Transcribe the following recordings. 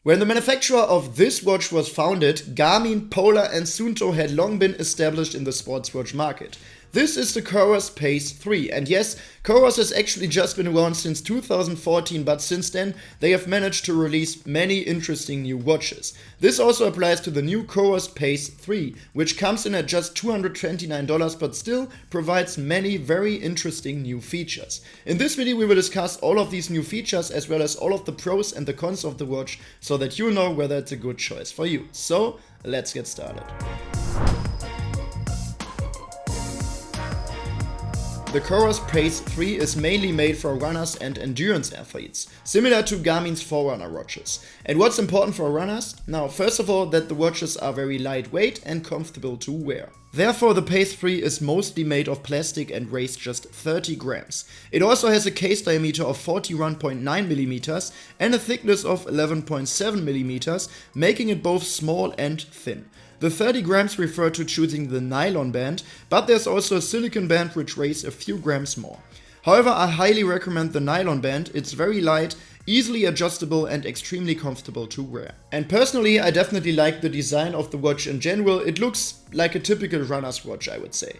When the manufacturer of this watch was founded, Garmin, Polar and Suunto had long been established in the sports watch market. This is the Coros Pace 3, and yes, Coros has actually just been around since 2014, but since then they have managed to release many interesting new watches. This also applies to the new Coros Pace 3, which comes in at just $229 but still provides many very interesting new features. In this video we will discuss all of these new features as well as all of the pros and the cons of the watch so that you know whether it's a good choice for you. So, let's get started. The Coros Pace 3 is mainly made for runners and endurance athletes, similar to Garmin's Forerunner watches. And what's important for runners? Now, first of all, that the watches are very lightweight and comfortable to wear. Therefore, the Pace 3 is mostly made of plastic and weighs just 30 grams. It also has a case diameter of 41.9mm and a thickness of 11.7mm, making it both small and thin. The 30 grams refer to choosing the nylon band, but there's also a silicone band which weighs a few grams more. However, I highly recommend the nylon band. It's very light, easily adjustable and extremely comfortable to wear. And personally, I definitely like the design of the watch in general. It looks like a typical runner's watch, I would say.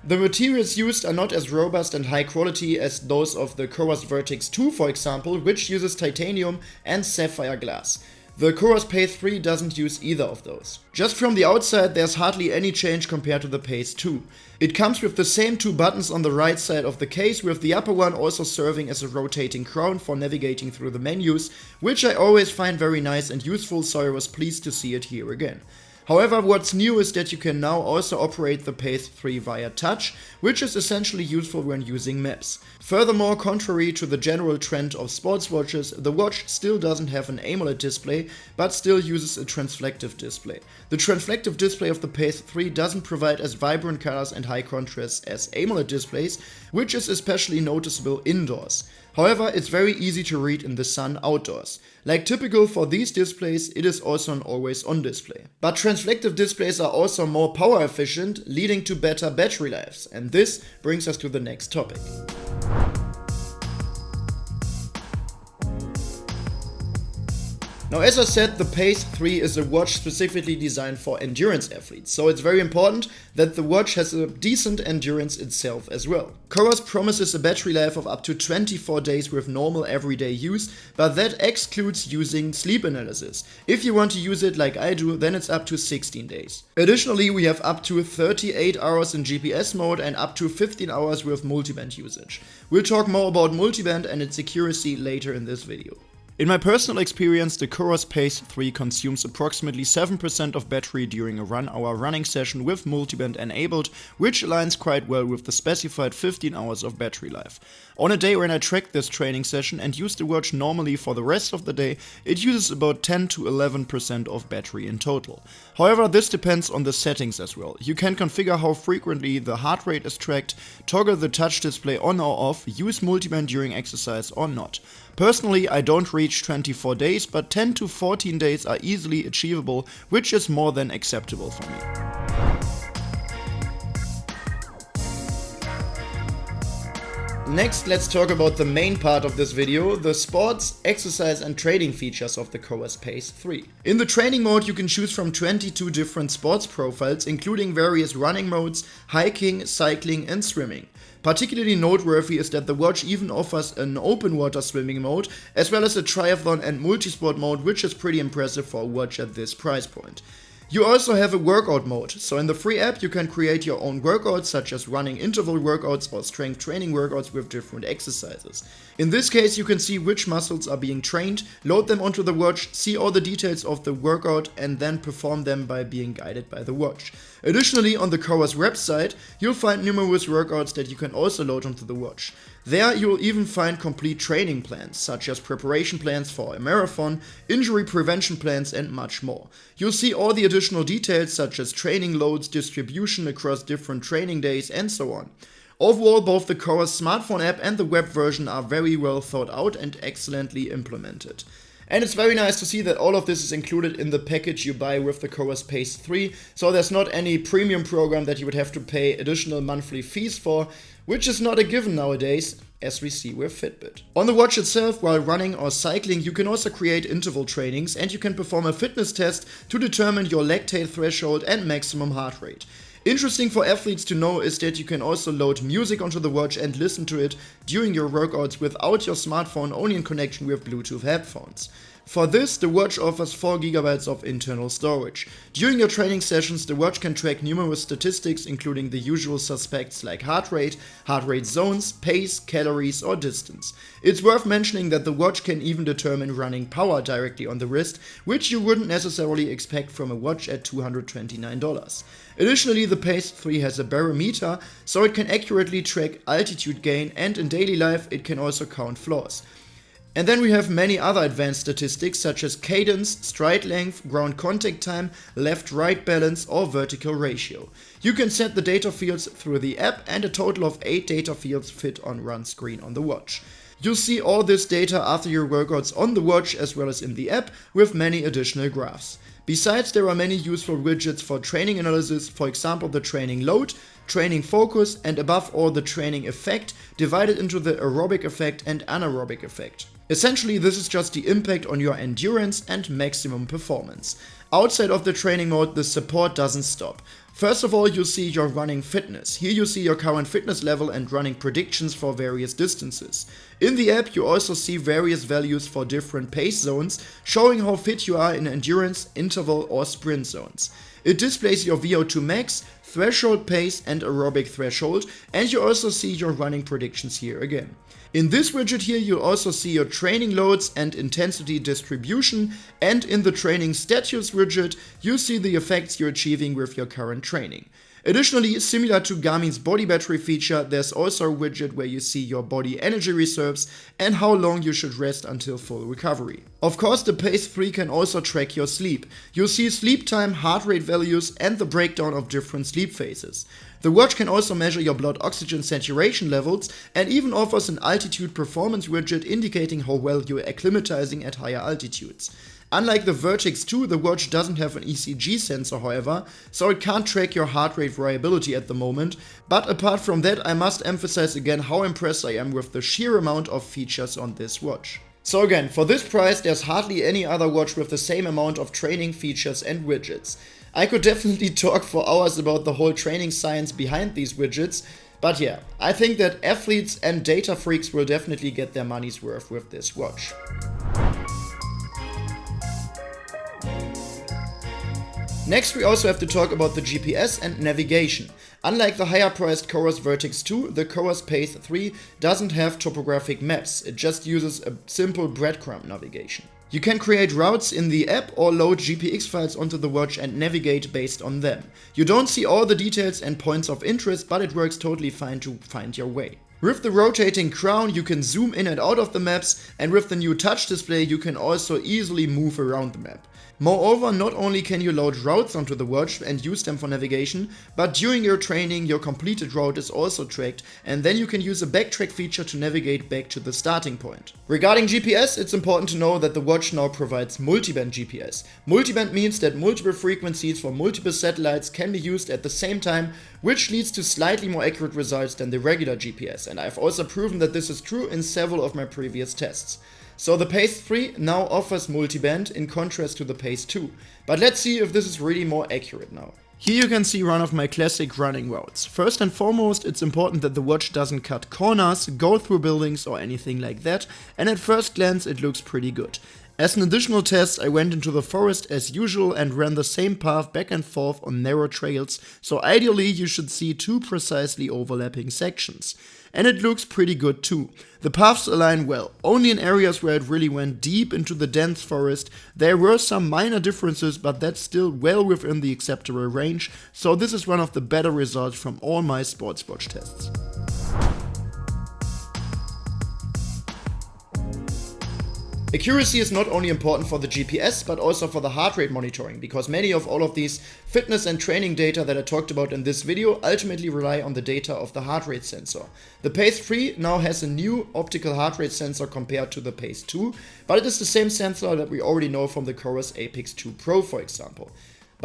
The materials used are not as robust and high quality as those of the Coros Vertex 2, for example, which uses titanium and sapphire glass. The Coros Pace 3 doesn't use either of those. Just from the outside, there's hardly any change compared to the Pace 2. It comes with the same two buttons on the right side of the case, with the upper one also serving as a rotating crown for navigating through the menus, which I always find very nice and useful, so I was pleased to see it here again. However, what's new is that you can now also operate the Pace 3 via touch, which is essentially useful when using maps. Furthermore, contrary to the general trend of sports watches, the watch still doesn't have an AMOLED display, but still uses a transflective display. The transflective display of the Pace 3 doesn't provide as vibrant colors and high contrast as AMOLED displays, which is especially noticeable indoors. However, it's very easy to read in the sun outdoors. Like typical for these displays, it is also an always-on display. But transflective displays are also more power efficient, leading to better battery lives. And this brings us to the next topic. Now, as I said, the Pace 3 is a watch specifically designed for endurance athletes, so it's very important that the watch has a decent endurance itself as well. Coros promises a battery life of up to 24 days with normal everyday use, but that excludes using sleep analysis. If you want to use it like I do, then it's up to 16 days. Additionally, we have up to 38 hours in GPS mode and up to 15 hours with multiband usage. We'll talk more about multiband and its accuracy later in this video. In my personal experience, the Coros Pace 3 consumes approximately 7% of battery during a 1-hour running session with multiband enabled, which aligns quite well with the specified 15 hours of battery life. On a day when I tracked this training session and used the watch normally for the rest of the day, it uses about 10 to 11% of battery in total. However, this depends on the settings as well. You can configure how frequently the heart rate is tracked, toggle the touch display on or off, use multiband during exercise or not. Personally, I don't reach 24 days, but 10 to 14 days are easily achievable, which is more than acceptable for me. Next, let's talk about the main part of this video, the sports, exercise and training features of the Coros Pace 3. In the training mode, you can choose from 22 different sports profiles, including various running modes, hiking, cycling and swimming. Particularly noteworthy is that the watch even offers an open water swimming mode, as well as a triathlon and multisport mode, which is pretty impressive for a watch at this price point. You also have a workout mode, so in the free app you can create your own workouts such as running interval workouts or strength training workouts with different exercises. In this case you can see which muscles are being trained, load them onto the watch, see all the details of the workout and then perform them by being guided by the watch. Additionally, on the Coros website you'll find numerous workouts that you can also load onto the watch. There you'll even find complete training plans, such as preparation plans for a marathon, injury prevention plans and much more. You'll see all the additional details such as training loads, distribution across different training days and so on. Overall, both the Coros smartphone app and the web version are very well thought out and excellently implemented. And it's very nice to see that all of this is included in the package you buy with the Coros Pace 3, so there's not any premium program that you would have to pay additional monthly fees for, which is not a given nowadays. as we see with Fitbit. On the watch itself, while running or cycling, you can also create interval trainings and you can perform a fitness test to determine your lactate threshold and maximum heart rate. Interesting for athletes to know is that you can also load music onto the watch and listen to it during your workouts without your smartphone, only in connection with Bluetooth headphones. For this, the watch offers 4 GB of internal storage. During your training sessions, the watch can track numerous statistics, including the usual suspects like heart rate zones, pace, calories, or distance. It's worth mentioning that the watch can even determine running power directly on the wrist, which you wouldn't necessarily expect from a watch at $229. Additionally, the Pace 3 has a barometer, so it can accurately track altitude gain, and in daily life it can also count floors. And then we have many other advanced statistics such as cadence, stride length, ground contact time, left-right balance, or vertical ratio. You can set the data fields through the app, and a total of 8 data fields fit on run screen on the watch. You'll see all this data after your workouts on the watch as well as in the app, with many additional graphs. Besides, there are many useful widgets for training analysis, for example the training load, training focus, and above all the training effect, divided into the aerobic effect and anaerobic effect. Essentially, this is just the impact on your endurance and maximum performance. Outside of the training mode, the support doesn't stop. First of all, you see your running fitness. Here you see your current fitness level and running predictions for various distances. In the app, you also see various values for different pace zones, showing how fit you are in endurance, interval, or sprint zones. It displays your VO2 max, threshold pace, and aerobic threshold, and you also see your running predictions here again. In this widget here, you'll also see your training loads and intensity distribution, and in the training status widget, you see the effects you're achieving with your current training. Additionally, similar to Garmin's body battery feature, there's also a widget where you see your body energy reserves and how long you should rest until full recovery. Of course, the Pace 3 can also track your sleep. You'll see sleep time, heart rate values, and the breakdown of different sleep phases. The watch can also measure your blood oxygen saturation levels and even offers an altitude performance widget indicating how well you're acclimatizing at higher altitudes. Unlike the Vertix 2, the watch doesn't have an ECG sensor, however, so it can't track your heart rate variability at the moment, but apart from that, I must emphasize again how impressed I am with the sheer amount of features on this watch. So again, for this price, there's hardly any other watch with the same amount of training features and widgets. I could definitely talk for hours about the whole training science behind these widgets, but yeah, I think that athletes and data freaks will definitely get their money's worth with this watch. Next, we also have to talk about the GPS and navigation. Unlike the higher priced Coros Vertix 2, the Coros Pace 3 doesn't have topographic maps, it just uses a simple breadcrumb navigation. You can create routes in the app or load GPX files onto the watch and navigate based on them. You don't see all the details and points of interest, but it works totally fine to find your way. With the rotating crown, you can zoom in and out of the maps, and with the new touch display, you can also easily move around the map. Moreover, not only can you load routes onto the watch and use them for navigation, but during your training, your completed route is also tracked, and then you can use a backtrack feature to navigate back to the starting point. Regarding GPS, it's important to know that the watch now provides multiband GPS. Multiband means that multiple frequencies for multiple satellites can be used at the same time, which leads to slightly more accurate results than the regular GPS, and I've also proven that this is true in several of my previous tests. So the Pace 3 now offers multiband in contrast to the Pace 2, but let's see if this is really more accurate now. Here you can see one of my classic running routes. First and foremost, it's important that the watch doesn't cut corners, go through buildings or anything like that, and at first glance it looks pretty good. As an additional test, I went into the forest as usual and ran the same path back and forth on narrow trails, so ideally you should see 2 precisely overlapping sections. And it looks pretty good too. The paths align well, only in areas where it really went deep into the dense forest. There were some minor differences, but that's still well within the acceptable range, so this is one of the better results from all my sports watch tests. Accuracy is not only important for the GPS, but also for the heart rate monitoring, because many of all of these fitness and training data that I talked about in this video ultimately rely on the data of the heart rate sensor. The Pace 3 now has a new optical heart rate sensor compared to the Pace 2, but it is the same sensor that we already know from the Coros Apex 2 Pro, for example.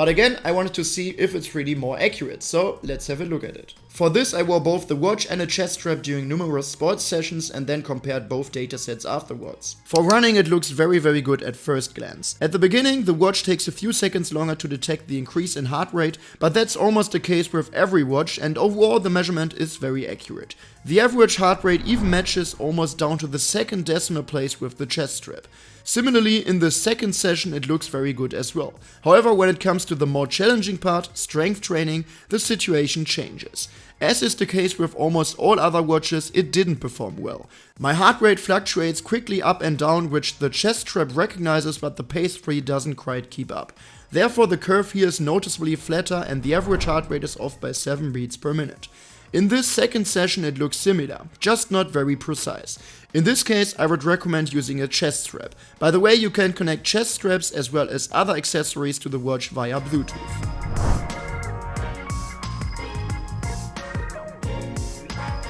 But again, I wanted to see if it's really more accurate, so let's have a look at it. For this, I wore both the watch and a chest strap during numerous sports sessions and then compared both datasets afterwards. For running, it looks very good at first glance. At the beginning, the watch takes a few seconds longer to detect the increase in heart rate, but that's almost the case with every watch, and overall the measurement is very accurate. The average heart rate even matches almost down to the second decimal place with the chest strap. Similarly, in the second session it looks very good as well. However, when it comes to the more challenging part, strength training, the situation changes. As is the case with almost all other watches, it didn't perform well. My heart rate fluctuates quickly up and down, which the chest strap recognizes, but the Pace 3 doesn't quite keep up. Therefore, the curve here is noticeably flatter and the average heart rate is off by 7 beats per minute. In this second session it looks similar, just not very precise. In this case I would recommend using a chest strap. By the way, you can connect chest straps as well as other accessories to the watch via Bluetooth.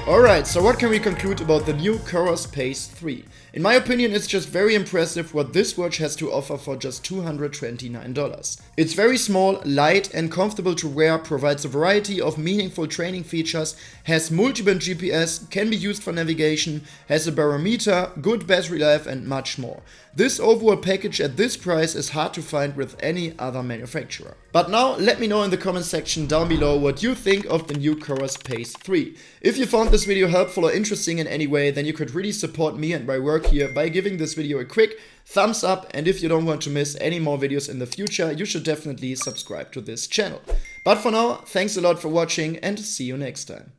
Alright, so what can we conclude about the new Coros Pace 3? In my opinion, it's just very impressive what this watch has to offer for just $229. It's very small, light and comfortable to wear, provides a variety of meaningful training features, has multi-band GPS, can be used for navigation, has a barometer, good battery life and much more. This overall package at this price is hard to find with any other manufacturer. But now let me know in the comment section down below what you think of the new Coros Pace 3. If you found this video helpful or interesting in any way, then you could really support me and my work here by giving this video a quick thumbs up, and if you don't want to miss any more videos in the future, you should definitely subscribe to this channel. But for now, thanks a lot for watching and see you next time.